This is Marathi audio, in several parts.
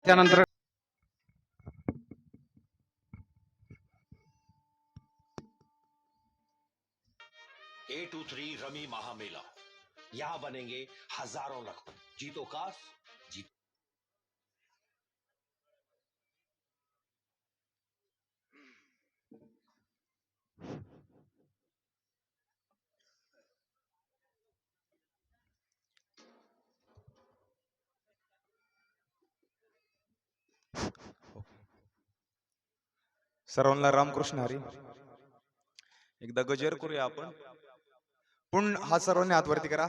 त्यानंतर A23 रमी महामेला, यहां बनेंगे हजारों लखपति। जीतो काश जीत। सर्वांना रामकृष्ण हरी. एकदा गजर करूया आपण. हा सर्वांनी हात वरती करा.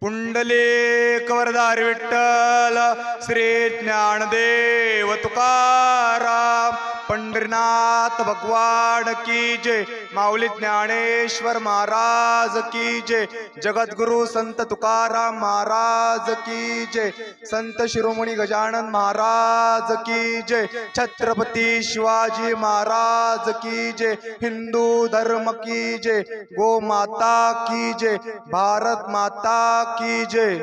पुंडलिक वरदारी विठ्ठल श्री ज्ञानदेव तुकाराम पंढरीनाथ भगवान की जय. माऊली ज्ञानेश्वर महाराज की जय. जगद्गुरु संत तुकाराम महाराज की जय. संत शिरोमणी गजानन महाराज की जय. छत्रपती शिवाजी महाराज की जय. हिंदू धर्म की जय. गो माता की जय. भारत माता की जय.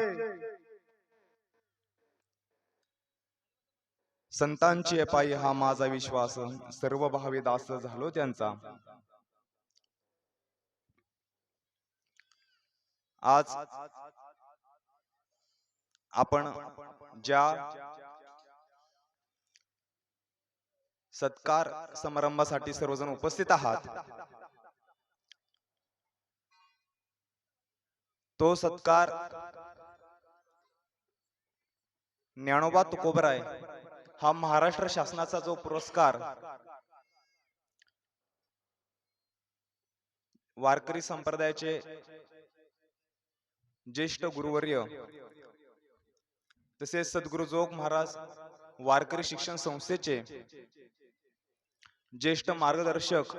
संतांची अपाई हा माझा विश्वास, सर्व भावी दास झालो त्यांचा. आज आपण ज्या सत्कार समारंभासाठी सर्वजण उपस्थित आहात, तो सत्कार ज्ञानोबा तुकोबराय हा महाराष्ट्र शासनाचा जो पुरस्कार वारकरी संप्रदायाचे ज्येष्ठ गुरुवर्य तसेच सद्गुरु जोग महाराज वारकरी शिक्षण संस्थेचे ज्येष्ठ मार्गदर्शक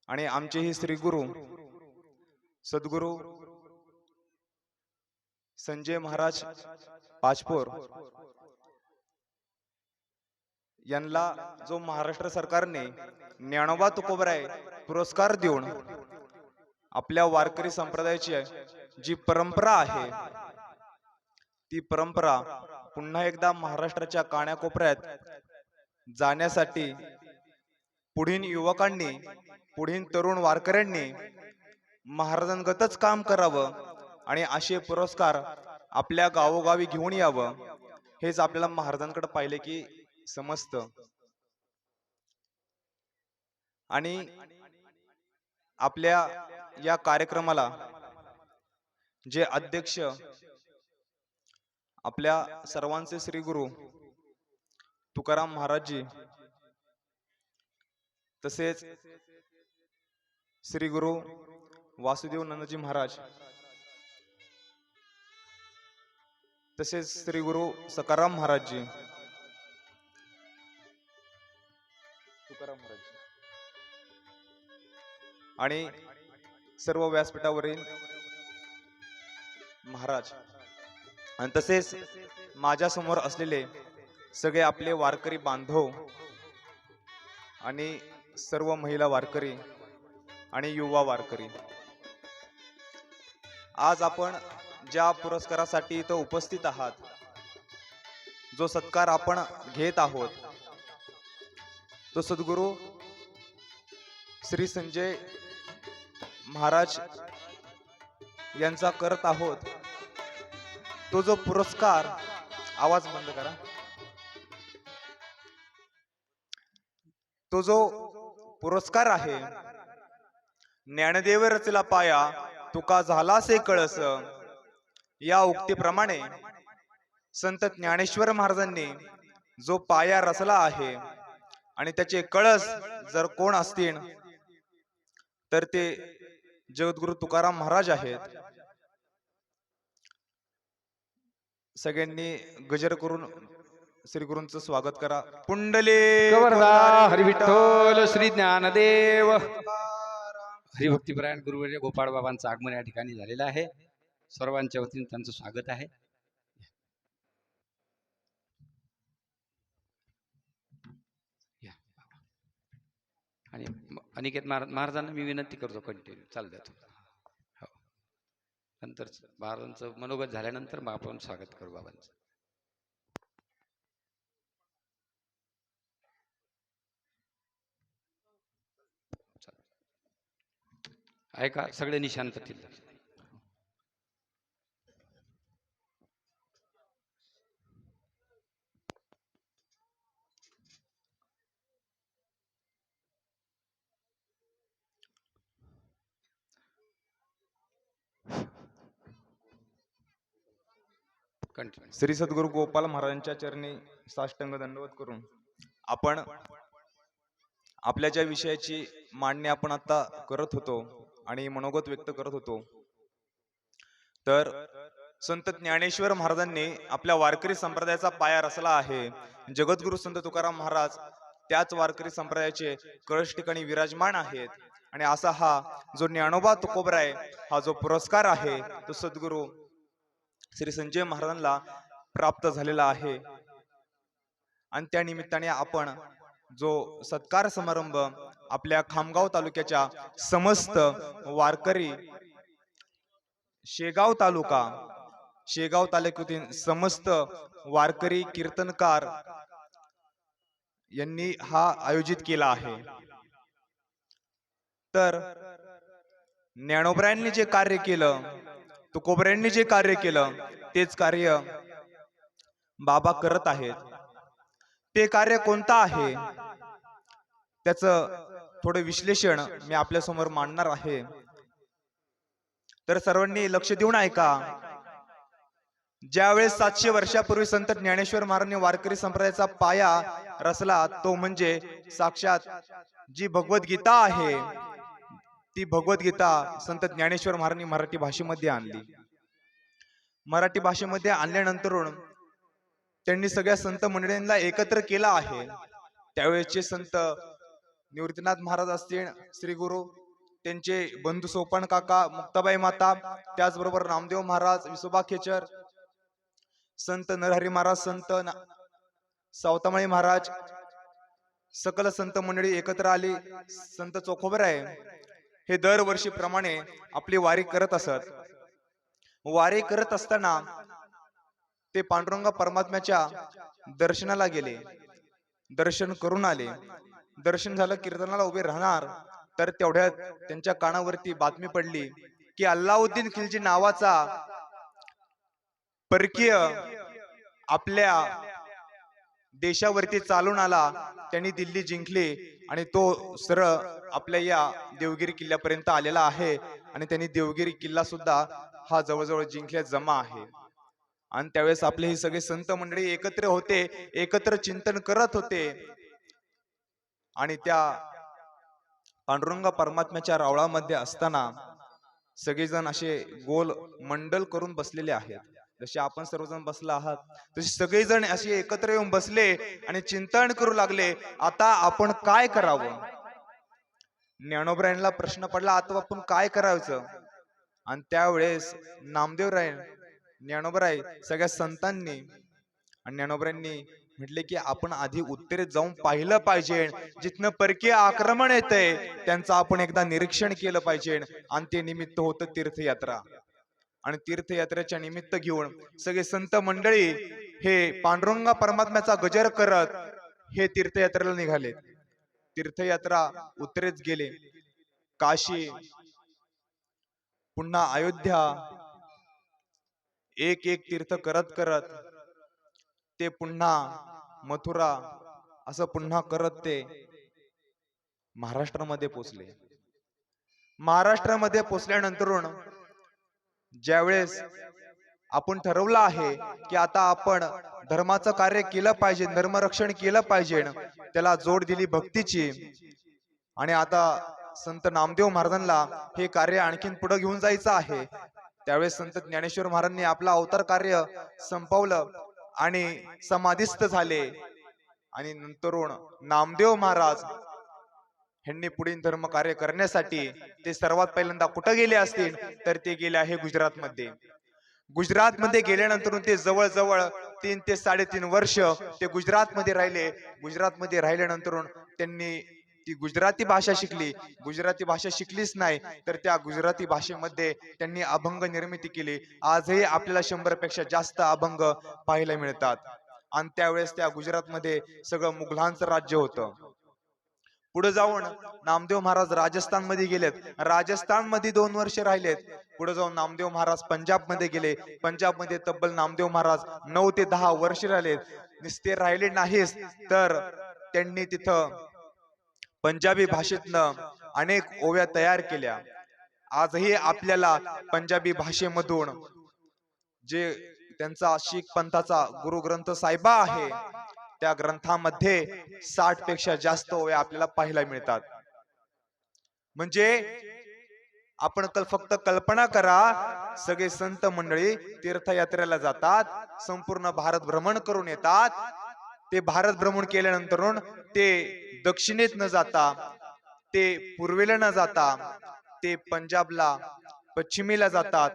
आणि आमचेही श्री गुरु सद्गुरु संजय महाराज पाचपोर यांना जो महाराष्ट्र सरकारने ज्ञानोबा तुकोबराय पुरस्कार देऊन आपल्या वारकरी संप्रदायाची जी परंपरा आहे ती परंपरा पुन्हा एकदा महाराष्ट्राच्या कानाकोपऱ्यात जाण्यासाठी पुढील युवकांनी, पुढील तरुण वारकऱ्यांनी महाराजांगतच काम करावं आणि असे पुरस्कार आपल्या गावोगावी घेऊन यावं, हेच आपल्याला महाराजांकडे पाहिले की समजतं. आणि आपल्या या कार्यक्रमाला जे अध्यक्ष आपल्या सर्वांचे श्री गुरु तुकाराम महाराजजी, तसेच श्री गुरु वासुदेव नंदजी महाराज, तसेच श्री गुरु सकाराम महाराजजी, तुकाराम महाराज आणि सर्व व्यासपीठावरील महाराज आणि तसेच माझ्या समोर असलेले सगळे आपले वारकरी बांधव आणि सर्व महिला वारकरी आणि युवा वारकरी, आज आपण ज्या पुरस्कारासाठी इथं उपस्थित आहात, जो सत्कार आपण घेत आहोत, तो सद्गुरु श्री संजय महाराज यांचा करत आहोत. तो जो पुरस्कार, आवाज बंद करा, तो जो पुरस्कार आहे, ज्ञानदेव रचला पाया तुका झाला से कळस, या उक्तीप्रमाणे संत ज्ञानेश्वर महाराजांनी जो पाया रचला आहे आणि त्याचे कळस जर कोण असतील तर ते जगद्गुरु तुकाराम महाराज आहेत. सगळ्यांनी गजर करून श्री गुरूंचं स्वागत करा. पुंडलिक वरदा हरी विठ्ठल श्री ज्ञानदेव. हरिभक्तीपरायण गुरुवर्य गोपाळ बाबांचं आगमन या ठिकाणी झालेलं आहे. सर्वांच्या वतीने त्यांचं स्वागत आहे. आणि अनिकेत महाराजांना मी विनंती करतो, कंटिन्यू चालू द्या. हो, नंतर महाराजांचं मनोगत झाल्यानंतर मग आपण स्वागत करू बाबांचं. ऐका सगळ्यांनी शांततेत लक्ष द्या. कंटिन्यू. श्री सद्गुरु गोपाल महाराजांच्या चरणी साष्टांग दंडवत करून आपण आपल्या ज्या विषयाची मांडणी आपण आता करत होतो आणि मनोगत व्यक्त करत होतो, तर संत ज्ञानेश्वर महाराजांनी आपल्या वारकरी संप्रदायाचा पाया रचला आहे. जगद्गुरु संत तुकाराम महाराज त्याच वारकरी संप्रदायाचे कळश ठिकाणी विराजमान आहेत. आणि असा हा जो ज्ञानोबा तुकोबराय हा जो पुरस्कार आहे तो सद्गुरु श्री संजय महाराजांना प्राप्त झालेला आहे. आणि त्या निमित्ताने आपण जो सत्कार समारंभ आपल्या खामगाव तालुक्याच्या समस्त वारकरी, शेगाव तालुक्यातील समस्त वारकरी कीर्तनकार यांनी हा आयोजित केला आहे. तर ज्ञानोबरायांनी जे कार्य केलं, तुकोबरायांनी जे कार्य केलं, तेच कार्य बाबा करत आहेत. ते कार्य कोणतं आहे त्याचं थोडं विश्लेषण मी आपल्या समोर मांडणार आहे. तर सर्वांनी लक्ष देऊन ऐका. ज्यावेळेस 700 वर्षापूर्वी संत ज्ञानेश्वर महाराजांनी वारकरी संप्रदायाचा पाया रचला, तो म्हणजे साक्षात जी भगवद्गीता आहे, ती भगवद्गीता संत ज्ञानेश्वर महाराजांनी मराठी भाषेमध्ये आणली. मराठी भाषेमध्ये आणल्यानंतर त्यांनी सगळ्या संत मंडळींना एकत्र केला आहे. त्यावेळेसचे संत निवृत्तीनाथ महाराज असतील, श्री गुरु, त्यांचे बंधू सोपान काका, मुक्ताबाई माता, त्याचबरोबर नामदेव महाराज, विसोबा खेचर, संत नरहरी महाराज, संत सावतामाळी महाराज, सकल संत मंडळी एकत्र आली. संत चोखोबराय हे दरवर्षीप्रमाणे आपली वारी करत असत. वारी करत असताना ते पांडुरंग परमात्म्याच्या दर्शनाला गेले. दर्शन करून आले. दर्शन झालं, कीर्तनाला उभे राहणार, तर तेवढ्यात त्यांच्या कानावरती बातमी पडली की अल्लाउद्दीन खिलजी नावाचा परकीय आपल्या देशावरती चालून आला. त्यांनी दिल्ली जिंकली आणि तो सरळ आपल्या या देवगिरी किल्ल्यापर्यंत आलेला आहे. आणि त्यांनी देवगिरी किल्ला सुद्धा हा जवळजवळ जिंकल्या जमा आहे. आणि त्यावेळेस आपले हे सगळे संत मंडळी एकत्र होते, एकत्र चिंतन करत होते. आणि त्या पांडुरंग परमात्म्याच्या रावळामध्ये असताना सगळेजण असे गोल मंडल करून बसलेले आहेत. जसे आपण सर्वजण बसला आहात, तसे सगळेजण असे एकत्र येऊन बसले आणि चिंतन करू लागले, आता आपण काय करावं. ज्ञानोबरायांना प्रश्न पडला, आता आपण काय करायचं. आणि त्यावेळेस नामदेवराय, ज्ञानोबराय, सगळ्या संतांनी आणि ज्ञानोबरायांनी म्हटले की आपण आधी उत्तरेत जाऊन पाहिलं पाहिजे. जिथनं परकीय आक्रमण येतंय त्यांचं आपण एकदा निरीक्षण केलं पाहिजे. आणि ते निमित्त होतं तीर्थयात्रा. आणि तीर्थयात्रेच्या निमित्त घेऊन सगळे संत मंडळी हे पांडुरंग परमात्म्याचा गजर करत हे तीर्थयात्रेला निघाले. तीर्थयात्रा उत्तरेत गेले. काशी, पुन्हा अयोध्या, एक एक तीर्थ करत करत ते पुन्हा मथुरा, असं पुन्हा करत ते महाराष्ट्रामध्ये पोचले. महाराष्ट्रामध्ये पोचल्यानंतर ज्यावेळेस आपण ठरवलं आहे की आता आपण धर्माचं कार्य केलं पाहिजे, धर्मरक्षण केलं पाहिजे, त्याला जोड दिली भक्तीची. आणि आता संत नामदेव महाराजांना हे कार्य आणखीन पुढे घेऊन जायचं आहे. त्यावेळेस संत ज्ञानेश्वर महाराजांनी आपलं अवतार कार्य संपवलं आणि समाधिस्थ झाले. आणि नंतरून नामदेव महाराज यांनी पुढील धर्म कार्य करण्यासाठी ते सर्वात पहिल्यांदा कुठं गेले असतील, तर ते गेले आहे गुजरातमध्ये. गुजरातमध्ये गेल्यानंतर ते जवळजवळ 3 ते 3.5 वर्ष ते गुजरातमध्ये राहिले. गुजरातमध्ये राहिल्यानंतर त्यांनी ती गुजराती भाषा शिकली. गुजराती भाषा शिकलीच नाही तर त्या गुजराती भाषेमध्ये त्यांनी अभंग निर्मिती केली. आजही आपल्याला 100 पेक्षा जास्त अभंग पाहायला मिळतात. आणि त्यावेळेस त्या गुजरातमध्ये सगळं मुघलांचं राज्य होतं. पुढे जाऊन नामदेव महाराज राजस्थान मध्ये गेलेत, राजस्थान मध्ये 2 वर्ष राहिलेत. पुढे जाऊन नामदेव महाराज पंजाब मध्ये गेले, पंजाब मध्ये तब्बल नामदेव महाराज 9 ते 10 वर्ष राहिलेत. नुसते राहिले नाहीच तर त्यांनी तिथं पंजाबी भाषेतनं अनेक ओव्या तयार केल्या. आजही आपल्याला पंजाबी भाषेमधून जे त्यांचा शीख पंथाचा गुरु ग्रंथ साहिबा आहे त्या ग्रंथामध्ये 60 पेक्षा जास्त ओव्या आपल्याला पाहायला मिळतात. म्हणजे आपण फक्त कल्पना करा, सगळे संत मंडळी तीर्थयात्रेला जातात, संपूर्ण भारत भ्रमण करून येतात. ते भारत भ्रमण केल्यानंतर ते दक्षिणेत न जाता, ते पूर्वेला न जाता, ते पंजाबला पश्चिमेला जातात.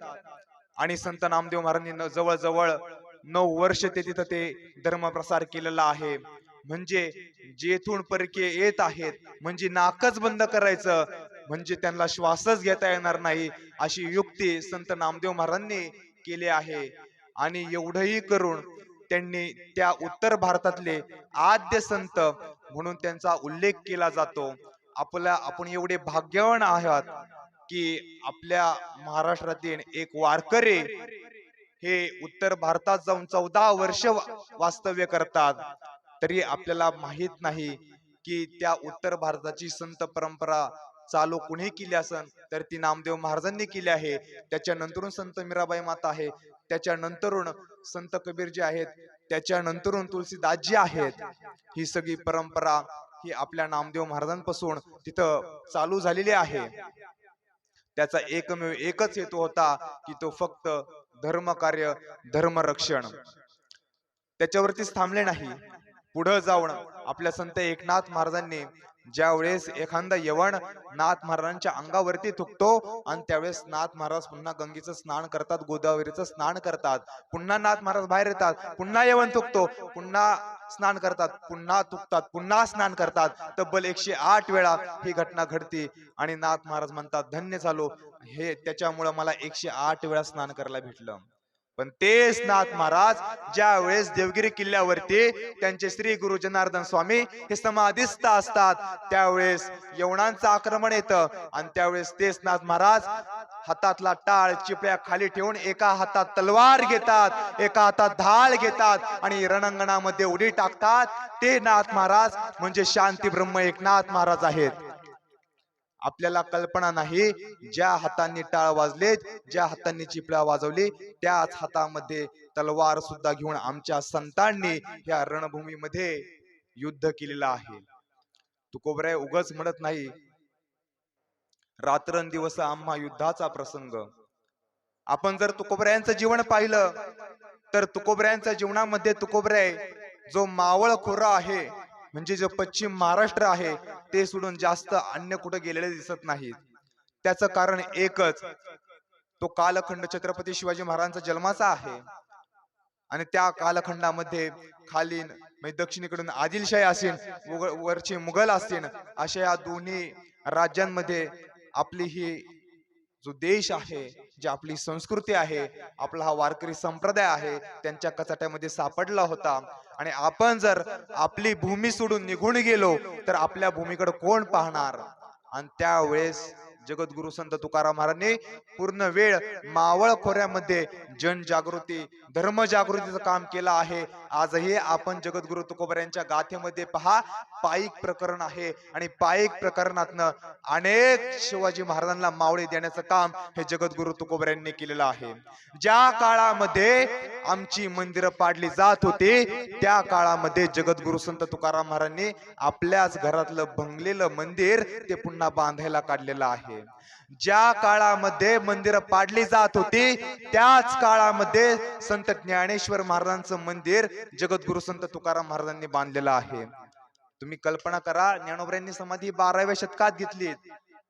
आणि संत नामदेव महाराजांनी जवळजवळ 9 वर्ष ते तिथं ते धर्मप्रसार केलेला आहे. म्हणजे जेथून परके येत आहेत म्हणजे नाकच बंद करायचं, म्हणजे त्यांना श्वासच घेता येणार नाही, अशी युक्ती संत नामदेव महाराजांनी केली आहे. आणि एवढंही करून त्यांनी त्या उत्तर भारतातले आद्य संत म्हणून त्यांचा उल्लेख केला जातो. आपण एवढे भाग्यवान आहात की आपल्या महाराष्ट्रातील एक वारकरी हे उत्तर भारतात जाऊन 14 वर्ष वास्तव्य करतात. तरी आपल्याला माहित नाही की त्या उत्तर भारताची संत परंपरा चालू कुणी केली असन तर ती नामदेव महाराजांनी केली आहे. त्याच्यानंतरून संत मीराबाई माता आहे, त्याच्यानंतरून संत कबीर जी आहेत, त्याच्यानंतरून तुलसीदासजी आहेत. ही सगळी परंपरा ही आपल्या नामदेव महाराजांपासून तिथं चालू झालेली आहे. त्याचा एकमेव एकच हेतू होता की तो फक्त धर्मकार्य, धर्मरक्षण. त्याच्यावरतीच थांबले नाही. पुढे जाऊन आपल्या संत एकनाथ महाराजांनी ज्यावेळेस एखादा यवन नाथ महाराजांच्या अंगावरती थुकतो आणि त्यावेळेस नाथ महाराज पुन्हा गंगेचं स्नान करतात, गोदावरीचं स्नान करतात, पुन्हा नाथ महाराज बाहेर येतात, पुन्हा यवन थुकतो, पुन्हा स्नान करतात, पुन्हा थुकतात, पुन्हा स्नान करतात. तब्बल 108 वेळा ही घटना घडते. आणि नाथ महाराज म्हणतात धन्य झालो, हे त्याच्यामुळे मला 108 वेळा स्नान करायला भेटलं. पण तेच नाथ महाराज ज्या वेळेस देवगिरी किल्ल्यावरती त्यांचे श्री गुरु जनार्दन स्वामी हे समाधिस्थ असतात त्यावेळेस यवनांचं आक्रमण येतं. आणि त्यावेळेस तेच नाथ महाराज हातातला टाळ चिपळ्या खाली ठेवून एका हातात तलवार घेतात, एका हातात ढाल घेतात आणि रणांगणामध्ये उडी टाकतात. ते नाथ महाराज म्हणजे शांती ब्रह्म एकनाथ महाराज आहेत. आपल्याला कल्पना नाही, ज्या हातांनी टाळ वाजले, ज्या हातांनी चिपळ्या वाजवली, त्याच हातामध्ये तलवार सुद्धा घेऊन आमच्या संतांनी या रणभूमीमध्ये युद्ध केलेलं आहे. तुकोबराय उगाच म्हणत नाही रात्रंदिवस आम्हा युद्धाचा प्रसंग. आपण जर तुकोबरायांचं जीवन पाहिलं तर तुकोबरायांच्या जीवनामध्ये तुकोबराय जो मावळ खोरा आहे म्हणजे जो पश्चिम महाराष्ट्र आहे ते सोडून जास्त अन्य कुठे गेलेले दिसत नाहीत. त्याचं कारण एकच, तो कालखंड छत्रपती शिवाजी महाराजांचा जन्माचा आहे. आणि त्या कालखंडामध्ये खाली म्हणजे दक्षिणेकडून आदिलशाही असेल, वरचे मुघल असतील, अशा या दोन्ही राज्यांमध्ये आपली ही जो देश आहे, जी आपली संस्कृती आहे, आपला हा वारकरी संप्रदाय आहे, त्यांच्या कचाट्यामध्ये सापडला होता. आणि आपण जर आपली भूमी सोडून निघून गेलो तर आपल्या भूमीकडे कोण पाहणार. आणि त्यावेळेस जगद्गुरु संत तुकाराम महाराजांनी पूर्ण वेळ मावळ खोऱ्यामध्ये जनजागृती, धर्मजागृतीचं काम केलं आहे. आजही आपण जगद्गुरु तुकोबरायांच्या गाथेमध्ये पहा, पायिक प्रकरण आहे आणि पायिक प्रकरणातनं अनेक शिवाजी महाराजांना मावळे देण्याचं काम हे जगद्गुरु तुकोबरायांनी केलेलं आहे. ज्या काळामध्ये आमची मंदिरं पाडली जात होती त्या काळामध्ये जगद्गुरु संत तुकाराम महाराजांनी आपल्याच घरातलं भंगलेलं मंदिर ते पुन्हा बांधायला काढलेलं आहे. ज्या काळामध्ये मंदिरं पाडली जात होती त्याच काळामध्ये संत ज्ञानेश्वर महाराजांचं मंदिर जगद्गुरु संत तुकाराम महाराजांनी बांधलेलं आहे. तुम्ही कल्पना करा, ज्ञानोबरायांनी समाधी 12व्या शतकात घेतली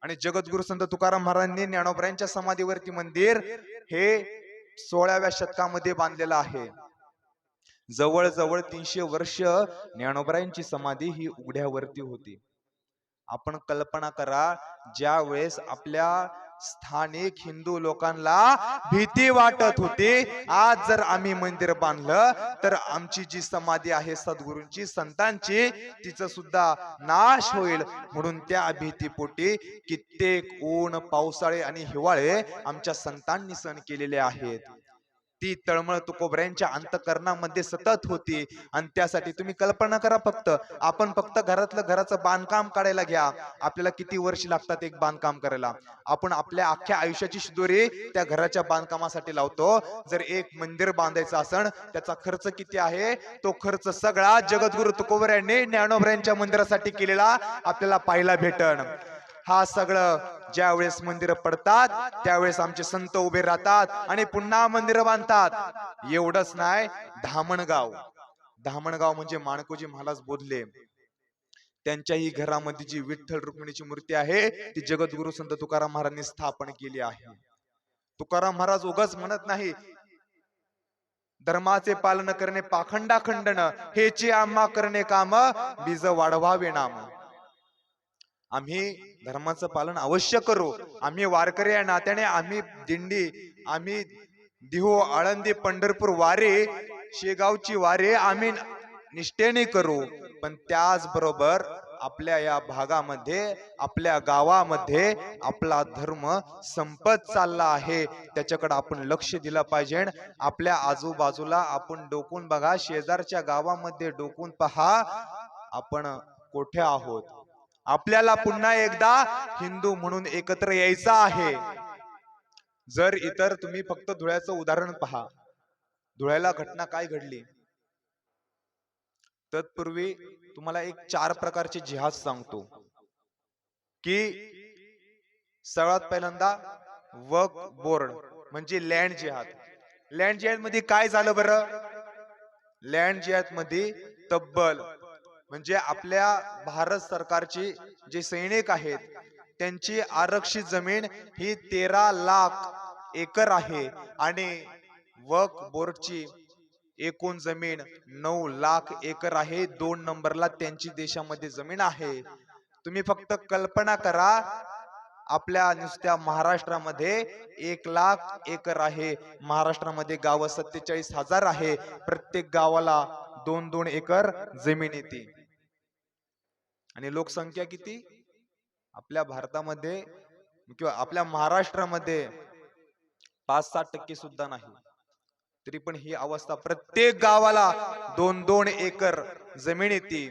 आणि जगद्गुरु संत तुकाराम महाराजांनी ज्ञानोबरायांच्या समाधीवरती मंदिर हे 16व्या शतकामध्ये बांधलेलं आहे. जवळजवळ 300 वर्ष ज्ञानोबरायांची समाधी ही उघड्यावरती होती. आपण कल्पना करा, ज्या वेळेस आपल्या स्थानिक हिंदू लोकांना भीती वाटत होती, आज जर आम्ही मंदिर बांधलं तर आमची जी समाधी आहे सद्गुरूंची संतांची तिचं सुद्धा नाश होईल, म्हणून त्या भीतीपोटी कित्येक ऊन पावसाळे आणि हिवाळे आमच्या संतांनी सहन केलेले आहेत. ती तळमळ तुकोबऱ्यांच्या अंतकरणामध्ये सतत होती. आणि त्यासाठी तुम्ही कल्पना करा, आपण फक्त घराचं बांधकाम काढायला घ्या, आपल्याला किती वर्ष लागतात एक बांधकाम करायला. आपण आपल्या अख्ख्या आयुष्याची शिदोरी त्या घराच्या बांधकामासाठी लावतो. जर एक मंदिर बांधायचं असेल त्याचा खर्च किती आहे, तो खर्च सगळा जगद्गुरु तुकोबऱ्यांनी ज्ञानोबऱ्यांच्या मंदिरासाठी केलेला आपल्याला पाहायला भेटन. हा सगळं ज्या वेळेस मंदिर पडतात त्यावेळेस आमचे संत उभे राहतात आणि पुन्हा मंदिर बांधतात. एवढंच नाही, धामणगाव म्हणजे माणकोजी महाराज बोधले, त्यांच्याही घरामध्ये जी विठ्ठल रुक्मिणीची मूर्ती आहे ती जगद्गुरु संत तुकाराम महाराजांनी स्थापन केली आहे. तुकाराम महाराज उगाच म्हणत नाही धर्माचे पालन करणे पाखंडा खंडन, हेची आम्हा करणे काम, बीज वाढवावे नाम. आम्ही धर्माचं पालन अवश्य करू. आम्ही वारकरी या नात्याने आम्ही दिंडी, आम्ही दिहो, आळंदी, पंढरपूर वारे, शेगावची वारे आम्ही निष्ठेने करू. पण त्याचबरोबर आपल्या या भागामध्ये, आपल्या गावामध्ये आपला धर्म संपत चालला आहे, त्याच्याकडे आपण लक्ष दिलं पाहिजे. आपल्या आजूबाजूला आपण डोकून बघा, शेजारच्या गावामध्ये डोकून पहा, आपण कुठे आहोत. आपल्याला पुन्हा एकदा हिंदू म्हणून एकत्र यायचं आहे. जर इतर तुम्ही फक्त धुळ्याचं उदाहरण पहा, धुळ्याला घटना काय घडली. तत्पूर्वी तुम्हाला एक 4 प्रकारचे जिहाद सांगतो की सर्वात पहिल्यांदा वक्फ बोर्ड म्हणजे लँड जिहाद. लँड जिहाद मध्ये काय झालं बरं. लँड जिहाद मध्ये तब्बल म्हणजे आपल्या भारत सरकारची जे सैनिक आहेत त्यांची आरक्षित जमीन ही 13 लाख एकर आहे आणि वक्फ बोर्डची एकूण जमीन 9 लाख एकर आहे. 2 नंबरला त्यांची देशामध्ये जमीन आहे. तुम्ही फक्त कल्पना करा, आपल्या नुसत्या महाराष्ट्रामध्ये 1 लाख एकर आहे. महाराष्ट्रामध्ये गाव 47,000 आहे. प्रत्येक गावाला 2-2 एकर जमीन येते. आणि लोकसंख्या किती आपल्या भारतामध्ये किंवा आपल्या महाराष्ट्रामध्ये 5-7% सुद्धा नाही. तरी पण ही अवस्था, प्रत्येक गावाला 2-2 एकर जमीन येते.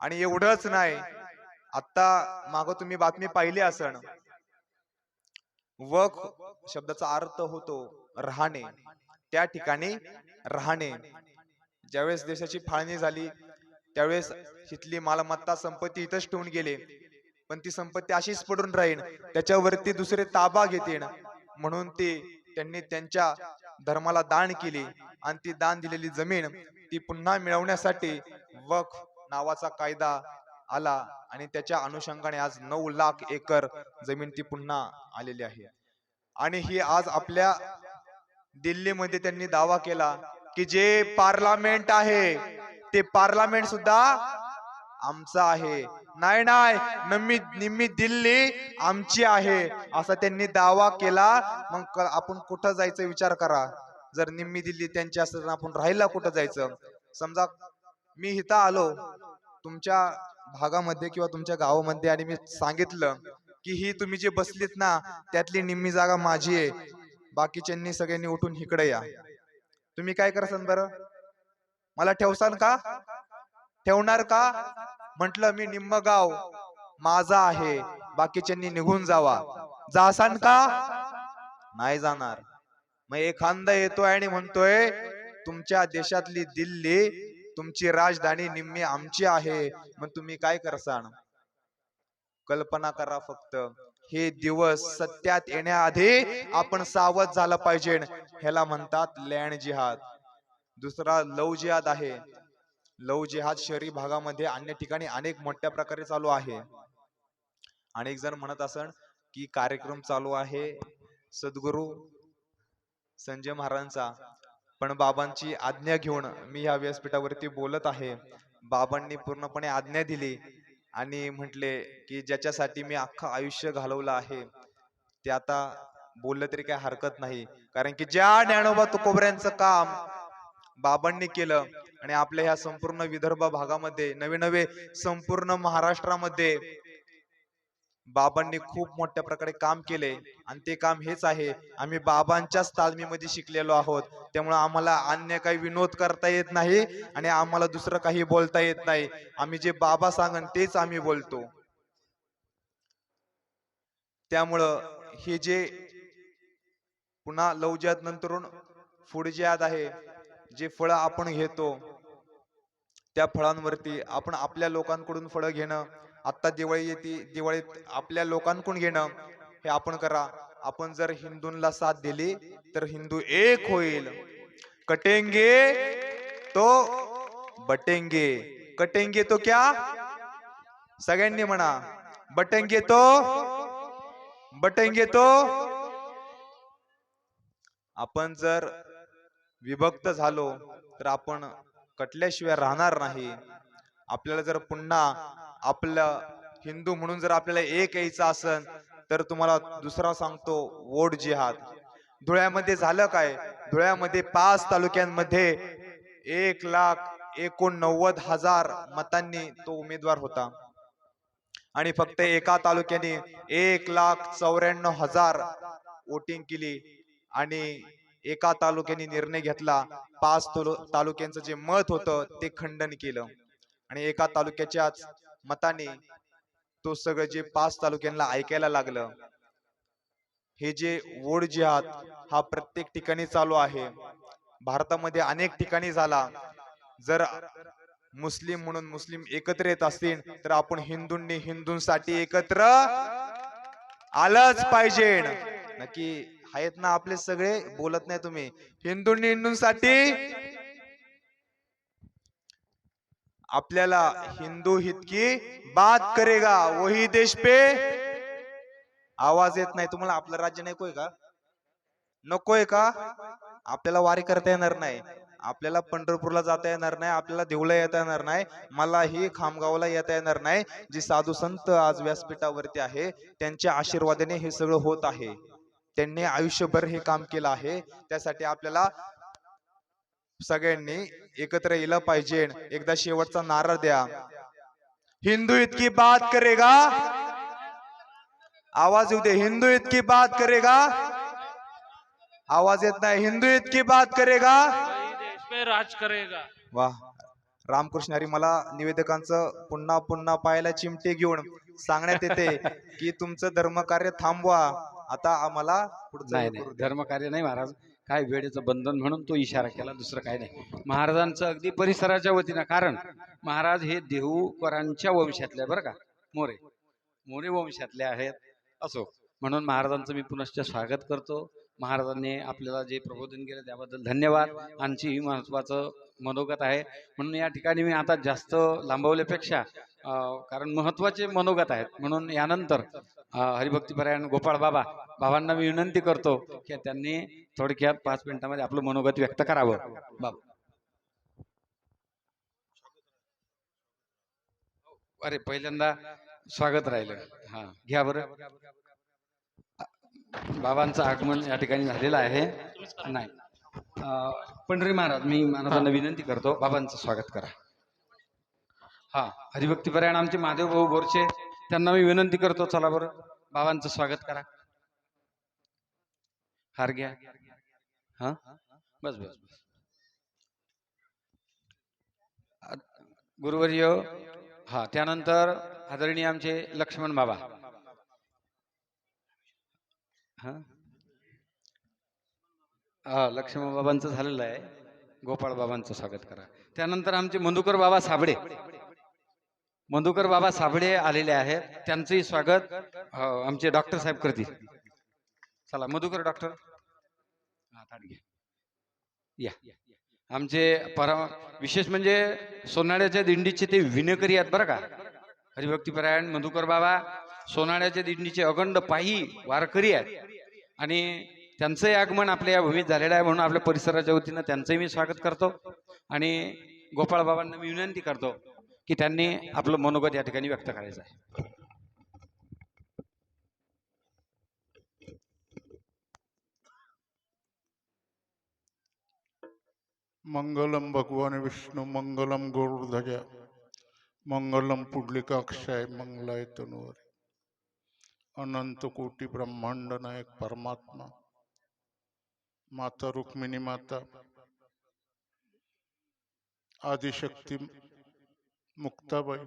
आणि एवढंच नाही, आता माग तुम्ही बातमी पाहिली असन, वक्फ शब्दाचा अर्थ होतो राहणे. त्या ठिकाणी राहणे. ज्यावेळेस देशाची फाळणी झाली त्यावेळेस इथली मालमत्ता संपत्ती इथंच ठेवून गेले, पण ती संपत्ती अशीच पडून राहील, त्याच्यावरती दुसरे ताबा घेतील, म्हणून त्यांनी त्यांच्या धर्माला दान केली. आणि ती दान दिलेली जमीन ती पुन्हा मिळवण्यासाठी वक्फ नावाचा कायदा आला आणि त्याच्या अनुषंगाने आज 9 लाख एकर जमीन ती पुन्हा आलेली आहे. आणि ही आज आपल्या दिल्लीमध्ये त्यांनी दावा केला की जे पार्लमेंट आहे ते पार्लमेंट सुद्धा आमचं आहे. नाही निम्मी दिल्ली आमची आहे असा त्यांनी दावा केला. मग आपण कुठं जायचं विचार करा. जर निम्मी दिल्ली त्यांची असेल तर आपण राहायला कुठं जायचं. समजा मी इथं आलो तुमच्या भागामध्ये किंवा तुमच्या गावामध्ये आणि मी सांगितलं की ही तुम्ही जे बसलीत ना त्यातली निम्मी जागा माझी आहे, बाकीच्यांनी सगळ्यांनी उठून इकडे या, तुम्ही काय करसान बरं. मला ठेवसान का. ठेवणार का. म्हटलं मी निम्म गाव माझा आहे, बाकीच्यांनी निघून जावा, जासान का. नाही जाणार. मग एखादा येतोय आणि म्हणतोय तुमच्या देशातली दिल्ली तुमची राजधानी निम्मी आमची आहे, मग तुम्ही काय करसान. कल्पना करा फक्त. हे दिवस सत्यात येण्याआधी आपण सावध झालं पाहिजे. ह्याला म्हणतात लँड जिहाद. दुसरा लव जिहाद आहे. लव जिहाद शहरी भागामध्ये अन्य ठिकाणी अनेक मोठ्या प्रकारे चालू आहे. अनेक जण म्हणत असन की कार्यक्रम चालू आहे सद्गुरु संजय महाराजांचा, पण बाबांची आज्ञा घेऊन मी ह्या व्यासपीठावरती बोलत आहे. बाबांनी पूर्णपणे आज्ञा दिली आणि म्हटले की ज्याच्यासाठी मी अख्खं आयुष्य घालवलं आहे ते आता बोललं तरी काही हरकत नाही, कारण की ज्या ज्ञानोबा तुकोबऱ्यांचं काम बाबांनी केलं आणि आपल्या ह्या संपूर्ण विदर्भ भागामध्ये नवे नवे संपूर्ण महाराष्ट्रामध्ये बाबांनी खूप मोठ्या प्रकारे काम केले आणि ते काम हेच आहे, आम्ही बाबांच्याच तालमीमध्ये शिकलेलो आहोत, त्यामुळे आम्हाला अन्य काही विनोद करता येत नाही आणि आम्हाला दुसरं काही बोलता येत नाही. आम्ही जे बाबा सांगन तेच आम्ही बोलतो. त्यामुळं हे जे पुन्हा लवजात नंतरून पुढे जे आहे, जे फळं आपण घेतो त्या फळांवरती आपण आपल्या लोकांकडून फळं घेणं, आता दिवाळी येते, दिवाळीत आपल्या लोकांकडून घेणं हे आपण करा. आपण जर हिंदूंना साथ दिली तर हिंदू एक होईल. कटेंगे तो बटेंगे, कटेंगे तो क्या, सगळ्यांनी म्हणा, बटेंगे तो बटेंगे तो. आपण जर विभक्त झालो तर आपण कटल्याशिवाय राहणार नाही. आपल्याला जर पुन्हा आपलं हिंदू म्हणून जर आपल्याला एक यायचं असेल तर तुम्हाला दुसरा सांगतो, वोट जिहाद. धुळ्यामध्ये झालं काय, धुळ्यामध्ये 5 तालुक्यांमध्ये 1,89,000 मतांनी तो उमेदवार होता आणि फक्त एका तालुक्याने 1,94,000 वोटिंग केली आणि एका तालुक्याने निर्णय घेतला, 5 तालुक्यांचं जे मत होतं ते खंडन केलं आणि एका तालुक्याच्याच मताने तो सगळं जे 5 तालुक्यांना ऐकायला लागलं. हे जे वोट जिहाद हा प्रत्येक ठिकाणी चालू आहे, भारतामध्ये अनेक ठिकाणी झाला. जर मुस्लिम म्हणून मुस्लिम एकत्र येत असतील तर आपण हिंदूंनी हिंदूंसाठी एकत्र आलंच पाहिजे. नक्की आहेत ना आपले सगळे, बोलत नाही तुम्ही, हिंदूंनी हिंदूंसाठी. आपल्याला हिंदू हित की बात करेगा वही देश पे. आवाज येत नाही तुम्हाला, आपलं राज्य नकोय का, नकोय का, आपल्याला वारी करता येणार नाही, आपल्याला पंढरपूरला जाता येणार नाही, आपल्याला देवळा येता येणार नाही, मलाही खामगावला येता येणार नाही. जे साधू संत आज व्यासपीठावरती आहे त्यांच्या आशीर्वादाने हे सगळं होत आहे. त्यांनी आयुष्यभर हे काम केलं आहे. त्यासाठी आपल्याला सगळ्यांनी एकत्र येलं पाहिजे. एकदा शेवटचा नारा द्या, हिंदू इतकी बात करेगा, आवाज येऊ दे, हिंदू इतकी बात करेगा, आवाज येत नाही, हिंदू इतकी बात करेगा देश पे राज करेगा. वाह, रामकृष्ण हरी. मला निवेदकांचं पुन्हा पुन्हा पायाला चिमटे घेऊन सांगण्यात येते की तुमचं धर्मकार्य थांबवा, आता आम्हाला पुढचं नाही हे नाही, करू द्या. धर्मकार्य नाही महाराज, काय वेळेचं बंधन म्हणून तो इशारा केला, दुसरं काय नाही. महाराजांचं अगदी परिसराच्या वतीनं, कारण महाराज हे देहूकरांच्या वंशातले बरं का, मोरे मोरे वंशातले आहेत. असो, म्हणून महाराजांचं मी पुनश्च स्वागत करतो. महाराजांनी आपल्याला जे प्रबोधन केलं त्याबद्दल धन्यवाद. आमची ही महत्वाचं मनोगत आहे, म्हणून या ठिकाणी मी आता जास्त लांबवल्यापेक्षा कारण महत्वाचे मनोगत आहेत, म्हणून यानंतर हरिभक्तीपरायण गोपाळ बाबांना मी विनंती करतो की त्यांनी थोडक्यात 5 मिनिटांमध्ये आपलं मनोगत व्यक्त करावं. बाबा, अरे पहिल्यांदा स्वागत राहिलं, हा घ्या बरं. बाबांचं आगमन या ठिकाणी झालेलं आहे. नाही, पंढरी महाराज, मी महाराजांना विनंती करतो, बाबांचं स्वागत करा. हा, हरिभक्तीपरायण आमचे महादेव भाऊ बोरचे, त्यांना मी विनंती करतो, चला बरं बाबांचं स्वागत करा. हार घ्या, हा बस बस बस. गुरुवर्य, हा त्यानंतर आदरणीय आमचे लक्ष्मण बाबा. हा, लक्ष्मण बाबांचं झालेलं आहे, गोपाळ बाबांचं स्वागत करा. त्यानंतर आमचे मधुकर बाबा साबळे, मधुकर बाबा साबळे आलेले आहेत, त्यांचंही स्वागत आमचे डॉक्टर साहेब करतील. चला मधुकर डॉक्टर, या. आमचे विशेष म्हणजे सोनाळ्याच्या दिंडीचे ते विणकरी आहेत बरं का. हरिभक्तीपरायण मधुकर बाबा सोनाळ्याच्या दिंडीचे अखंड पायी वारकरी आहेत आणि त्यांचंही आगमन आपल्या या भूमीत झालेलं आहे, म्हणून आपल्या परिसराच्या वतीनं त्यांचंही मी स्वागत करतो आणि गोपाळ बाबांना मी विनंती करतो की त्यांनी आपलं मनोगत या ठिकाणी व्यक्त करायचं आहे. मंगलम भगवान विष्णु मंगलम गरुड़ध्वज मंगलम पुंडलिकाक्षय मंगलाय तनुहरि। अनंत कोटि ब्रह्मांड नायक परमात्मा माता रुक्मिणी माता आदिशक्ती मुक्ताबाई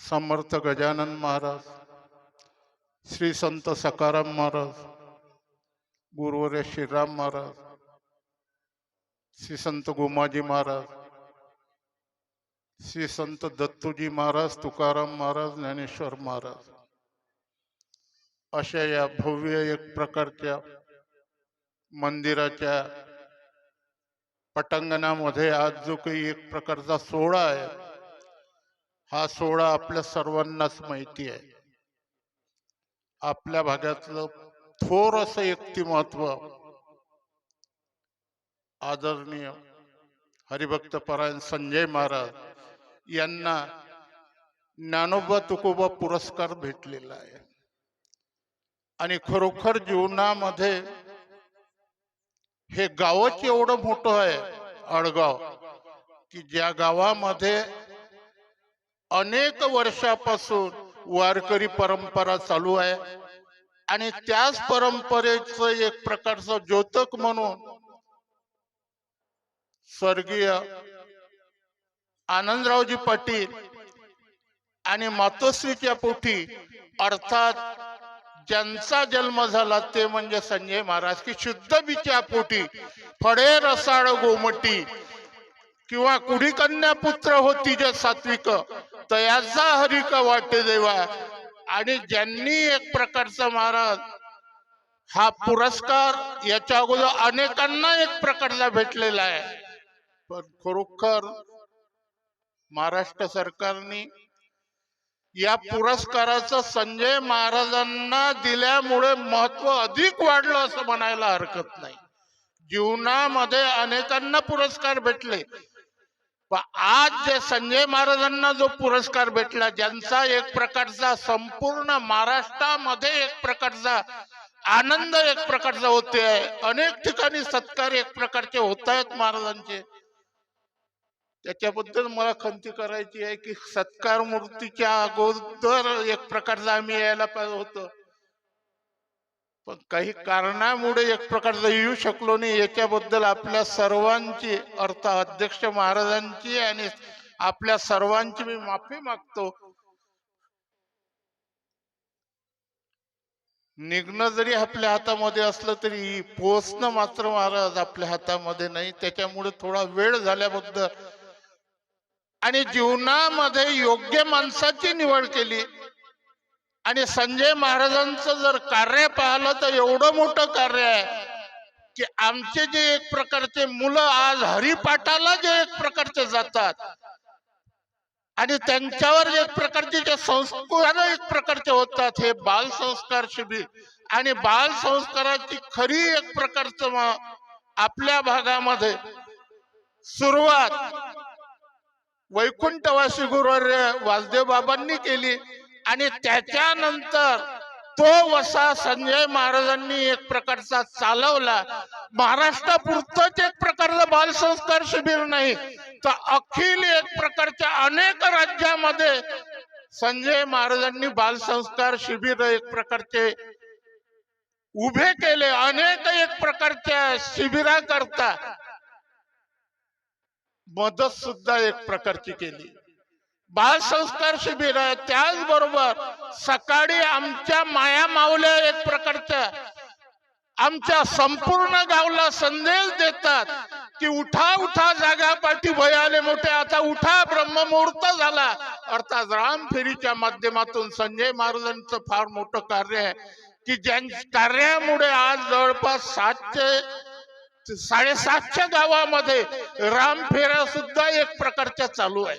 समर्थ गजानन महाराज श्री संत सकाराम महाराज गुरुवर्य श्रीराम महाराज श्री संत गोमाजी महाराज श्री संत दत्तूजी महाराज तुकाराम महाराज ज्ञानेश्वर महाराज अशा या भव्य एक प्रकारच्या मंदिराच्या पटांगणामध्ये आज जो काही एक प्रकारचा सोहळा आहे, हा सोहळा आपल्या सर्वांनाच माहिती आहे. आपल्या भागातलं थोर असं व्यक्तिमत्व आदरणीय हरिभक्त परायण संजय महाराज यांना ज्ञानोबा तुकोबा पुरस्कार भेटलेला आहे. आणि खरोखर जीवनामध्ये हे गावच एवढं मोठं आहे आडगाव, की ज्या गावामध्ये अनेक वर्षापासून वारकरी परंपरा चालू आहे आणि त्याच परंपरेचं एक प्रकारचं द्योतक म्हणून स्वर्गीय आनंदरावजी पाटील आणि मातोश्रीच्या पोटी अर्थात ज्यांचा जन्म झाला ते म्हणजे संजय महाराज, की शुद्ध बिच्या पोटी फडे रसाळ गोमटी किंवा कुडी कन्या पुत्र होती जे सात्विक तयाचा हरिक वाटे देवा. आणि ज्यांनी एक प्रकारचा महाराज हा पुरस्कार याच्या अगोदर अनेकांना एक प्रकारचा भेटलेला आहे, पण खरोखर महाराष्ट्र सरकारने या पुरस्काराचं संजय महाराजांना दिल्यामुळे महत्व अधिक वाढलं असं म्हणायला हरकत नाही. जीवनामध्ये अनेकांना पुरस्कार भेटले, पण आज जे संजय महाराजांना जो पुरस्कार भेटला, ज्यांचा एक प्रकारचा संपूर्ण महाराष्ट्रामध्ये एक प्रकारचा आनंद एक प्रकारचा होते आहे, अनेक ठिकाणी सत्कार एक प्रकारचे होत आहेत महाराजांचे, त्याच्याबद्दल मला खंती करायची आहे की सत्कार मूर्तीच्या अगोदर एक प्रकारचा आम्ही यायला पाहिजे होतं, पण काही कारणामुळे एक प्रकारचं येऊ शकलो नाही. याच्याबद्दल आपल्या सर्वांची अर्थात अध्यक्ष महाराजांची आणि आपल्या सर्वांची मी माफी मागतो. निघणं जरी आपल्या हातामध्ये असलं तरी पोचणं मात्र महाराज आपल्या हातामध्ये नाही. त्याच्यामुळे थोडा वेळ झाल्याबद्दल आणि जीवनामध्ये योग्य माणसाची निवड केली. आणि संजय महाराजांचं जर कार्य पाहिलं तर एवढं मोठं कार्य आहे की आमचे जे एक प्रकारचे मुलं आज हरिपाठाला जे एक प्रकारचे जातात आणि त्यांच्यावर एक प्रकारचे जे संस्कार एक प्रकारचे होतात, हे बाल संस्कार शिबिर आणि बाल संस्काराची खरी एक प्रकारचं आपल्या भागामध्ये सुरुवात वैकुंठवासी गुरुवर्य वासुदेव बाबांनी केली. आणि त्याच्यानंतर तो वसा संजय महाराजांनी एक प्रकारचा चालवला. महाराष्ट्रापुरतच एक प्रकारचं बाल संस्कार शिबिर नाही तर अखिल एक प्रकारच्या अनेक राज्यामध्ये संजय महाराजांनी बाल संस्कार शिबिर एक प्रकारचे उभे केले. अनेक एक प्रकारच्या शिबिराकरता मदत सुद्धा एक प्रकारची केली. बाल संस्कार शिबिर आहे, त्याचबरोबर सकाळी आमच्या माया माऊल्या एक प्रकारच्या आमच्या संपूर्ण गावला संदेश देतात की उठा उठा जागा पाठी भय आले मोठे, आता उठा ब्रह्ममुहूर्त झाला. अर्थात रामफेरीच्या माध्यमातून संजय महाराजांचं फार मोठं कार्य आहे की ज्या कार्यामुळे आज जवळपास 700 गावामध्ये रामफेऱ्या सुद्धा एक प्रकारच्या चालू आहे.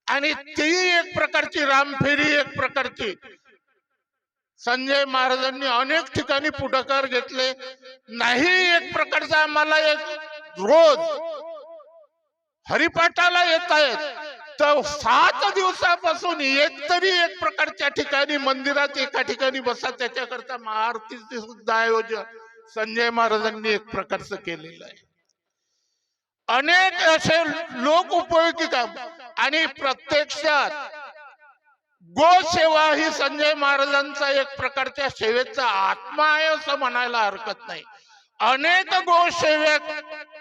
आणि ती एक प्रकारची रामफेरी एक प्रकारची संजय महाराजांनी अनेक ठिकाणी पुढाकार घेतले. नाही एक प्रकारचा आम्हाला एक रोज हरिपाठाला येत आहेत तर 7 दिवसापासून एकतरी एक प्रकारच्या ठिकाणी मंदिरात एका ठिकाणी बसा, त्याच्याकरता महाआरतीचे सुद्धा आयोजन संजय महाराजांनी एक प्रकारचं केलेलं आहे. अनेक असे लोक उपयोगी काम आणि प्रत्यक्षात गोसेवा ही संजय महाराजांचा एक प्रकारच्या सेवेचा आत्मा आहे असं म्हणायला हरकत नाही. अनेक गोसेवक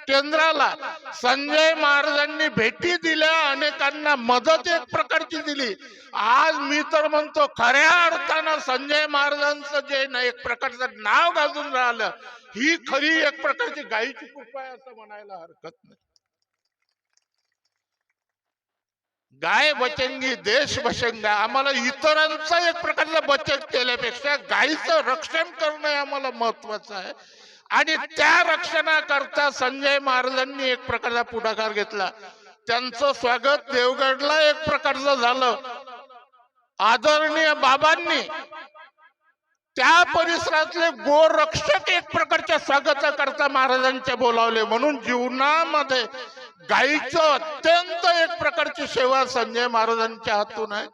केंद्राला संजय महाराजांनी भेटी दिल्या, अनेकांना मदत एक प्रकारची दिली. आज मी तर म्हणतो खऱ्या अर्थानं संजय महाराजांचं जे एक प्रकारचं नाव गाजून राहिलं, ही खरी एक प्रकारची गायीची कृपा आहे असं म्हणायला हरकत नाही. गाय बचेंगी देश बचेंगा. आम्हाला इतरांचा एक प्रकारचं बचत केल्यापेक्षा गायीचं रक्षण करणं हे आम्हाला महत्वाचं आहे. आणि त्या रक्षणाकरता संजय महाराजांनी एक प्रकारचा पुढाकार घेतला. त्यांचं स्वागत देवगडला एक प्रकारचं झालं. आदरणीय बाबांनी त्या परिसरातले गोरक्षक एक प्रकारच्या स्वागताकरता महाराजांच्या बोलावले. म्हणून जीवनामध्ये गायीचं अत्यंत एक प्रकारची सेवा संजय महाराजांच्या हातून आहे.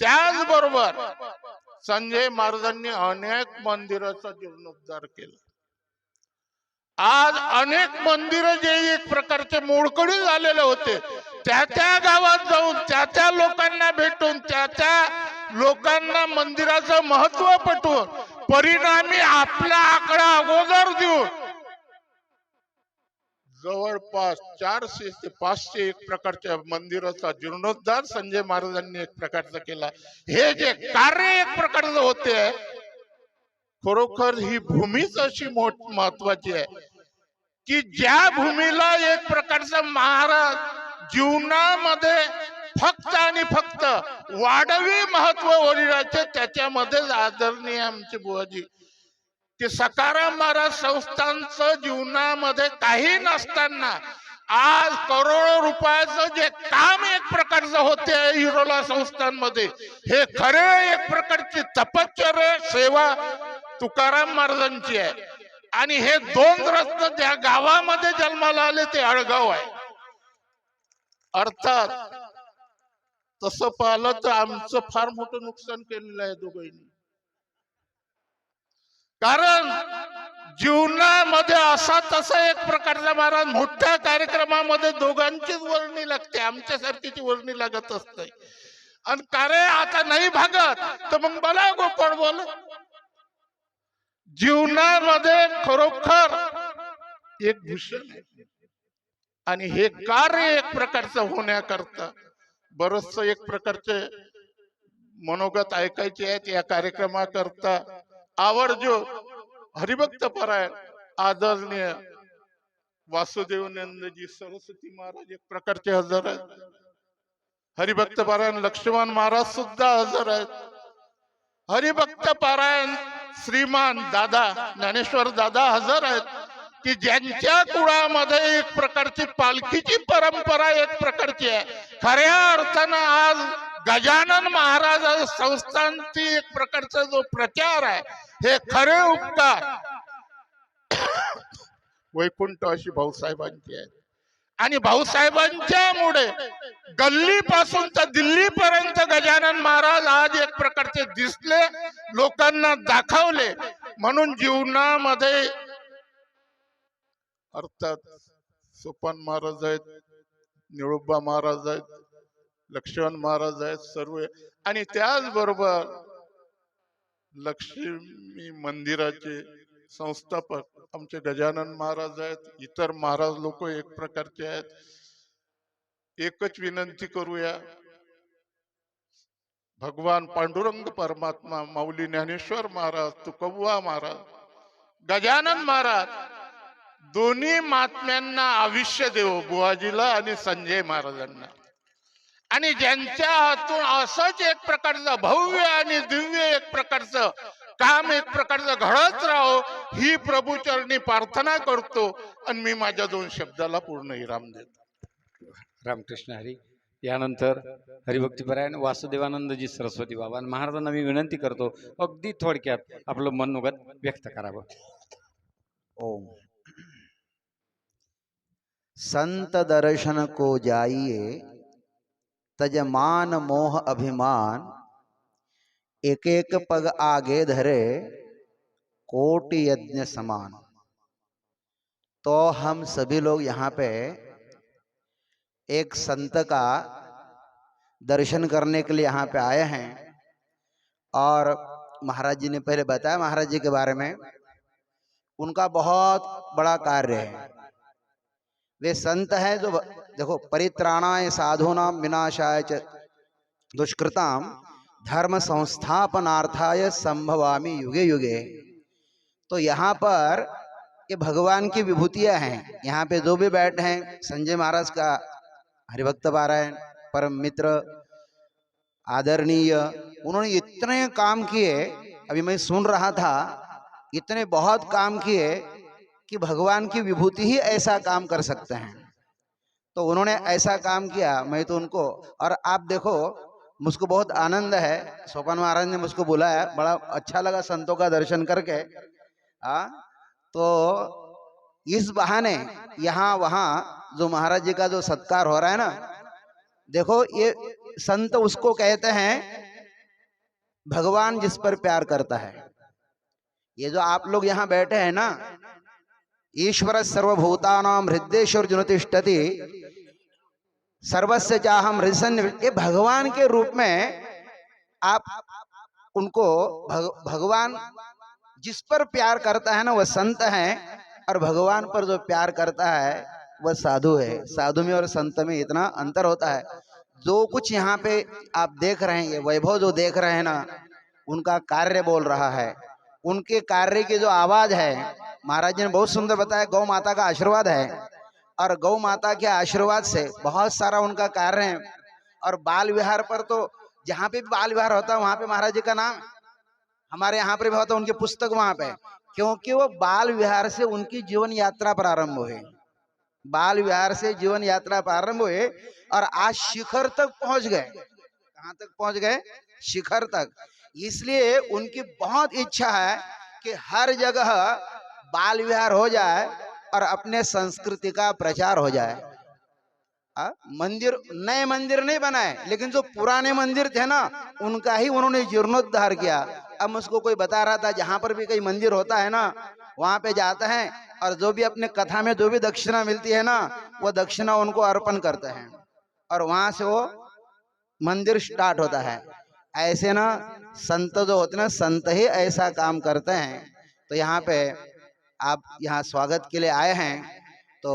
त्याचबरोबर संजय महाराजांनी अनेक मंदिराचा जीर्णोद्धार केला. आज अनेक मंदिर जे एक प्रकारचे मोडकळी झालेले होते, त्या गावात जाऊन त्या लोकांना भेटून त्या लोकांना मंदिराचं महत्व पटवून परिणामी आपला आकडा अगोदर देऊन जवळपास 400 ते 500 एक प्रकारच्या मंदिराचा जीर्णोद्धार संजय महाराजांनी एक प्रकारचा केला. हे जे कार्य एक प्रकारचं होते, खरोखर ही भूमीच अशी महत्वाची आहे की ज्या भूमीला एक प्रकारचं महाराज जीवनामध्ये फक्त आणि फक्त वाढवी महत्व वडिलाचे, त्याच्यामध्ये आदरणीय आमचे बुवाजी ते सखाराम महाराज संस्थांचं जीवनामध्ये काही नसताना आज करोडो रुपयाचं जे काम एक प्रकारचं होते हिरोला संस्थांमध्ये, हे खरे एक प्रकारची तपश्चर्या सेवा तुकाराम महाराजांची आहे. आणि हे 2 रत्न ज्या गावामध्ये जन्माला आले ते अळगाव आहे. अर्थात तसं पाहिलं तर आमचं फार मोठं नुकसान केलेलं आहे दोघांनी. कारण जीवनामध्ये असा तसा एक प्रकारचा महाराज मोठ्या कार्यक्रमामध्ये दोघांचीच वर्णी लागते, आमच्यासारखीची वर्णी लागत असते. आणि कार्य आता नाही भागत तर मग मला गोपाळ बोल. जीवनामध्ये खरोखर एक भूषण आहे. आणि हे कार्य एक प्रकारचं होण्याकरता बरच एक प्रकारचे मनोगत ऐकायचे आहेत. या कार्यक्रमाकरता आवर्जो हरिभक्त परायण आदरणीय वासुदेवानंदजी सरस्वती महाराज एक प्रकारचे हजर आहेत. हरिभक्त पारायण लक्ष्मण महाराज सुद्धा हजर आहेत. हरिभक्त पारायण श्रीमान दादा ज्ञानेश्वर दादा हजर आहेत की ज्यांच्या कुळामध्ये एक प्रकारची पालखीची परंपरा एक प्रकारची आहे. खऱ्या अर्थानं आज गजानन महाराज संस्थांची एक प्रकारचा जो प्रचार आहे, हे खरे उपकार वैकुंठ अशी भाऊसाहेबांची आहे. आणि भाऊसाहेबांच्यामुळे गल्लीपासून तर दिल्लीपर्यंत गजानन महाराज आज एक प्रकारचे दिसले, लोकांना दाखवले. म्हणून जीवनामध्ये अर्थात सोपान महाराज आहेत, निळोबा महाराज आहेत, लक्ष्मण महाराज आहेत सर्व. आणि त्याचबरोबर लक्ष्मी मंदिराचे संस्थापक आमचे गजानन महाराज आहेत. इतर महाराज लोक एक प्रकारचे आहेत. एकच विनंती करूया, भगवान पांडुरंग परमात्मा, माऊली ज्ञानेश्वर महाराज, तुकोबा महाराज, गजानन महाराज दोन्ही महात्म्यांना आयुष्य देव, बुवाजीला आणि संजय महाराजांना. आणि ज्यांच्या हातून असंच एक प्रकारचं भव्य आणि दिव्य एक प्रकारचं काम एक प्रकारचं घडत राहो ही प्रभूचरणी प्रार्थना करतो. आणि मी माझ्या 2 शब्दाला पूर्ण विराम देतो. रामकृष्ण हरी. यानंतर हरिभक्तीपरायण वासुदेवानंदजी सरस्वती बाबा महाराजांना मी विनंती करतो, अगदी थोडक्यात आपलं मनोगत व्यक्त करावं. ओम. संत दर्शन को जाइए, तजमान मोह अभिमान, एक एक पग आगे धरे, कोटि यज्ञ समान। तो हम सभी लोग यहाँ पे एक संत का दर्शन करने के लिए यहाँ पे आए हैं। और महाराज जी ने पहले बताया महाराज जी के बारे में, उनका बहुत बड़ा कार्य है। वे संत हैं जो देखो, परित्राणाय साधूनां विनाशाय च दुष्कृताम धर्म संस्थापनार्थाय संभवामि युगे युगे। तो यहाँ पर ये भगवान की विभूतियां हैं। यहाँ पे जो भी बैठे हैं, संजय महाराज का हरिभक्त पारायण, परम मित्र, आदरणीय, उन्होंने इतने काम किए, अभी मैं सुन रहा था, इतने बहुत काम किए कि भगवान की विभूति ही ऐसा काम कर सकते हैं। तो उन्होंने ऐसा काम किया, मैं तो उनको, और आप देखो मुझको बहुत आनंद है, सोपान महाराज ने मुझको बुलाया, बड़ा अच्छा लगा संतों का दर्शन करके। तो इस बहाने यहाँ वहाँ जो महाराज जी का जो सत्कार हो रहा है ना, देखो ये संत उसको कहते हैं भगवान जिस पर प्यार करता है। ये जो आप लोग यहाँ बैठे हैं ना, ईश्वर सर्वभूतानां हृदयेश्वर तिष्ठति सर्वस्य चाहम हृदय, ये भगवान के रूप में आप उनको भगवान जिस पर प्यार करता है ना वह संत है, और भगवान पर जो प्यार करता है वह साधु है। साधु में और संत में इतना अंतर होता है। जो कुछ यहाँ पे आप देख रहे हैं, ये वैभव जो देख रहे हैं ना, उनका कार्य बोल रहा है। उनके कार्य की जो आवाज है, महाराज जी ने बहुत सुंदर बताया, गौ माता का आशीर्वाद है, और गौ माता के आशीर्वाद से बहुत सारा उनका कार्य है। और बाल विहार पर तो जहाँ पे भी बाल विहार होता है वहां पे महाराज जी का नाम है। हमारे यहाँ पर भी होता है, उनकी पुस्तक वहां पे, क्योंकि वो बाल विहार से उनकी जीवन यात्रा प्रारंभ हुई। बाल विहार से जीवन यात्रा प्रारंभ हुए और आज शिखर तक पहुंच गए। कहां तक पहुंच गए? शिखर तक। इसलिए उनकी बहुत इच्छा है कि हर जगह बाल विहार हो जाए और अपने संस्कृति का प्रचार हो जाए। मंदिर, नए मंदिर नहीं बनाए, लेकिन जो पुराने मंदिर थे ना, उनका ही उन्होंने जीर्णोद्धार किया। अब मुझको कोई बता रहा था, जहां पर भी कहीं मंदिर होता है ना, वहां पे जाते हैं और जो भी अपने कथा में जो भी दक्षिणा मिलती है ना, वो दक्षिणा उनको अर्पण करते हैं, और वहां से वो मंदिर स्टार्ट होता है। ऐसे ना संत जो होते हैं ना, संत ही ऐसा काम करते हैं। तो यहाँ पे आप यहाँ स्वागत के लिए आए हैं, तो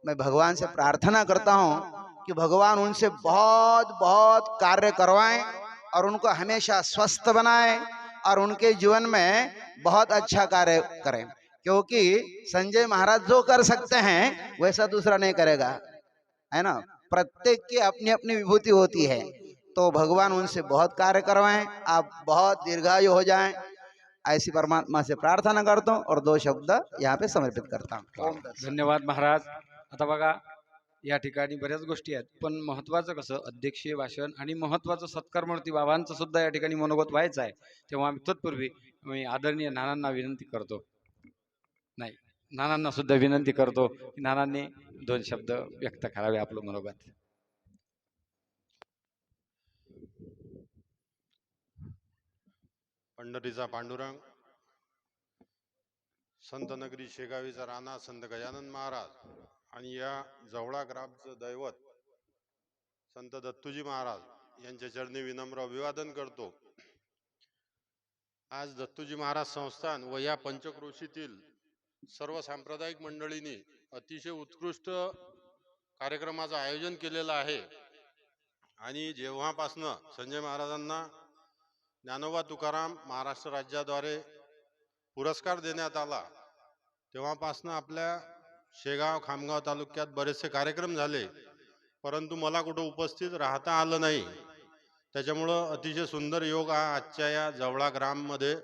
मैं भगवान से प्रार्थना करता हूँ कि भगवान उनसे बहुत बहुत कार्य करवाएं और उनको हमेशा स्वस्थ बनाएं और उनके जीवन में बहुत अच्छा कार्य करें। क्योंकि संजय महाराज जो कर सकते हैं वैसा दूसरा नहीं करेगा, है ना। प्रत्येक की अपनी अपनी विभूति होती है। तो भगवान उनसे बहुत कार्य करवाएं, आप बहुत दीर्घायु हो जाएं, ऐसी परमात्मा से प्रार्थना करता हूँ और 2 शब्द यहाँ पे समर्पित करता हूँ। धन्यवाद महाराज. आता बघा, या ठिकाणी बऱ्याच गोष्टी आहेत, पण महत्वाचं कसं, अध्यक्षीय भाषण आणि महत्वाचं सत्कार मूर्ती बाबांचं सुद्धा या ठिकाणी मनोगत व्हायचं आहे. तेव्हा आम्ही तत्पूर्वी मी आदरणीय नानांना विनंती करतो, नाही नानांना सुद्धा विनंती करतो की नानांनी 2 शब्द व्यक्त करावे आपलं मनोगत. पंढरीचा पांडुरंग, संत नगरी शेगावीचा राणा संत गजानन महाराज आणि या जवळा ग्रामचं दैवत संत दत्तूजी महाराज यांच्या चरणी विनम्र अभिवादन करतो. आज दत्तूजी महाराज संस्थान व या पंचक्रोशीतील सर्व सांप्रदायिक मंडळींनी अतिशय उत्कृष्ट कार्यक्रमाचं आयोजन केलेलं आहे. आणि जेव्हापासनं संजय महाराजांना ज्ञानोबा तुकाराम महाराष्ट्र राज्याद्वारे पुरस्कार देण्यात आला, तेव्हापासनं आपल्या शेगाव खामगाव तालुक्यात बरेचसे कार्यक्रम झाले, परंतु मला कुठं उपस्थित राहता आलं नाही. त्याच्यामुळं अतिशय सुंदर योग हा आजच्या या जवळा ग्राममध्ये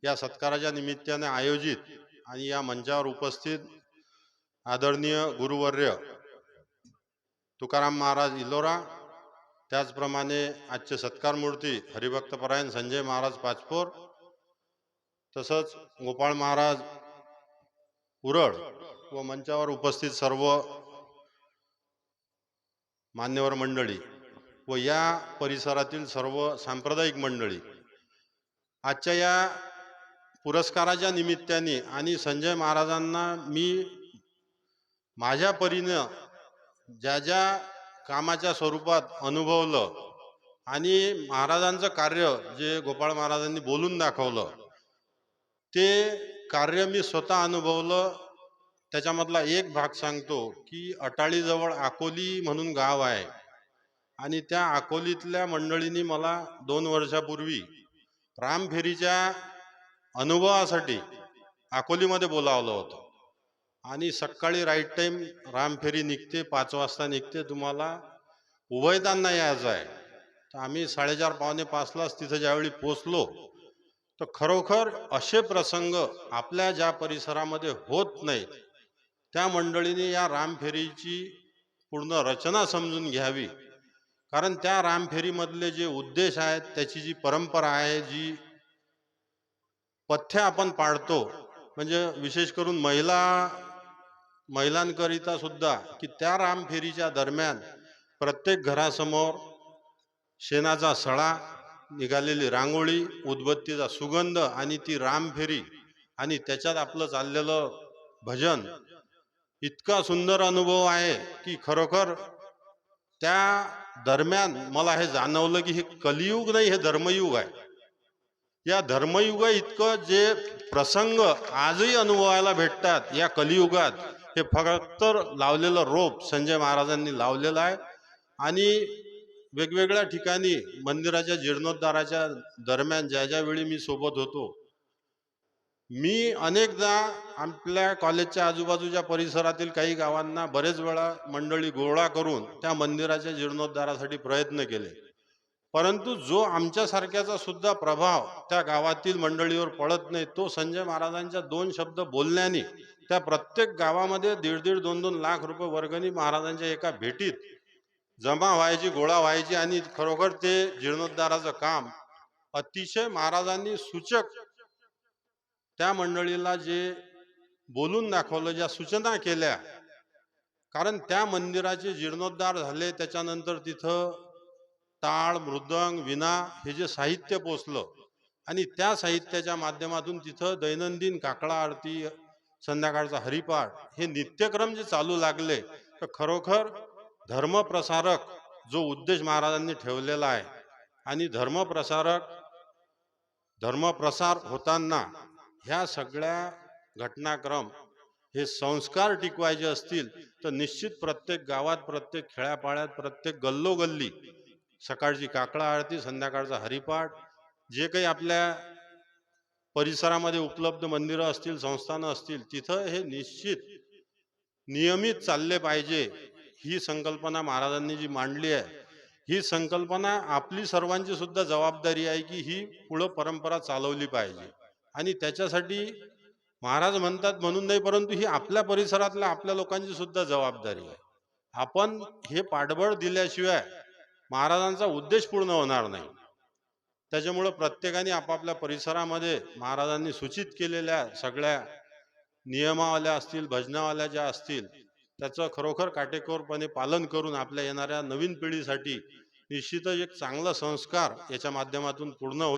या सत्काराच्या निमित्ताने आयोजित आणि या मंचावर उपस्थित आदरणीय गुरुवर्य तुकाराम महाराज इलोरा, त्याचप्रमाणे आजचे सत्कार मूर्ती हरिभक्तपरायण संजय महाराज पाचपोर, तसंच गोपाळ महाराज उरळ व मंचावर उपस्थित सर्व मान्यवर मंडळी व या परिसरातील सर्व सांप्रदायिक मंडळी, आजच्या या पुरस्काराच्या निमित्ताने आणि संजय महाराजांना मी माझ्या परीनं ज्या ज्या कामाच्या स्वरूपात अनुभवलं आणि महाराजांचं कार्य जे गोपाळ महाराजांनी बोलून दाखवलं ते कार्य मी स्वतः अनुभवलं. त्याच्यामधला एक भाग सांगतो की अटाळीजवळ अकोली म्हणून गाव आहे आणि त्या अकोलीतल्या मंडळींनी मला 2 वर्षापूर्वी रामफेरीच्या अनुभवासाठी अकोलीमध्ये बोलावलं होतं आणि सकाळी राईट टाइम रामफेरी निघते, 5 वाजता निघते, तुम्हाला उभयतांना यायचं आहे. तर आम्ही 4:30 पावणे 5लाच तिथं ज्यावेळी पोचलो तर खरोखर असे प्रसंग आपल्या ज्या परिसरामध्ये होत नाहीत त्या मंडळीने या रामफेरीची पूर्ण रचना समजून घ्यावी. कारण त्या रामफेरीमधले जे उद्देश आहेत, त्याची जी परंपरा आहे, जी पथ्य आपण पाळतो, म्हणजे विशेष करून महिलांकरिता सुद्धा की त्या रामफेरीच्या दरम्यान प्रत्येक घरासमोर शेणाचा सडा, निघालेली रांगोळी, उदबत्तीचा सुगंध आणि ती रामफेरी आणि त्याच्यात आपलं चाललेलं भजन इतका सुंदर अनुभव आहे की खरोखर त्या दरम्यान मला हे जाणवलं की हे कलियुग नाही, हे धर्मयुग आहे. या धर्मयुग इतकं जे प्रसंग आजही अनुभवायला भेटतात या कलियुगात, हे फक्त लावलेलं रोप संजय महाराजांनी लावलेलं आहे. आणि वेगवेगळ्या ठिकाणी मंदिराच्या जीर्णोद्धाराच्या दरम्यान ज्या ज्या वेळी मी सोबत होतो, मी अनेकदा आपल्या कॉलेजच्या आजूबाजूच्या परिसरातील काही गावांना बरेच वेळा मंडळी गोळा करून त्या मंदिराच्या जीर्णोद्धारासाठी प्रयत्न केले, परंतु जो आमच्यासारख्याचा सुद्धा प्रभाव त्या गावातील मंडळीवर पडत नाही, तो संजय महाराजांच्या 2 शब्द बोलण्याने त्या प्रत्येक गावामध्ये 1.5-1.5, 2-2 लाख रुपये वर्गणी महाराजांच्या एका भेटीत जमा व्हायची, गोळा व्हायची आणि खरोखर ते जीर्णोद्धाराचं काम अतिशय महाराजांनी सूचक त्या मंडळीला जे बोलून दाखवलं, ज्या सूचना केल्या. कारण त्या मंदिराचे जीर्णोद्धार झाले त्याच्यानंतर तिथं टाळ, मृदंग, विणा हे जे साहित्य पोचलं आणि त्या साहित्याच्या माध्यमातून तिथं दैनंदिन काकडा आरती, संध्याकाळचा हरिपाठ हे नित्यक्रम जे चालू लागले, तर खरोखर धर्मप्रसारक जो उद्देश महाराजांनी ठेवलेला आहे आणि धर्मप्रसार होताना ह्या सगळ्या घटनाक्रम हे संस्कार टिकवायचे असतील तर निश्चित प्रत्येक गावात, प्रत्येक खेड्यापाड्यात, प्रत्येक गल्लोगल्ली सकाळची काकडा आरती, संध्याकाळचा हरिपाठ, जे काही आपल्या परिसरामध्ये उपलब्ध मंदिरं असतील, संस्थानं असतील, तिथं हे निश्चित नियमित चालले पाहिजे. ही संकल्पना महाराजांनी जी मांडली आहे, ही संकल्पना आपली सर्वांची सुद्धा जबाबदारी आहे की ही पुढं परंपरा चालवली पाहिजे. आणि त्याच्यासाठी महाराज म्हणतात म्हणून नाही, परंतु ही आपल्या परिसरातल्या आपल्या लोकांची सुद्धा जबाबदारी आहे. आपण हे पाठबळ दिल्याशिवाय महाराजांचा उद्देश पूर्ण होणार नाही. त्याच्यामुळं प्रत्येकाने आपापल्या परिसरामध्ये महाराजांनी सूचित केलेल्या सगळ्या नियमावल्या असतील, भजनावल्या ज्या असतील, त्याचं खरोखर काटेकोरपणे पालन करून आपल्या येणाऱ्या नवीन पिढीसाठी निश्चितच एक चांगला संस्कार याच्या माध्यमातून पूर्ण होईल.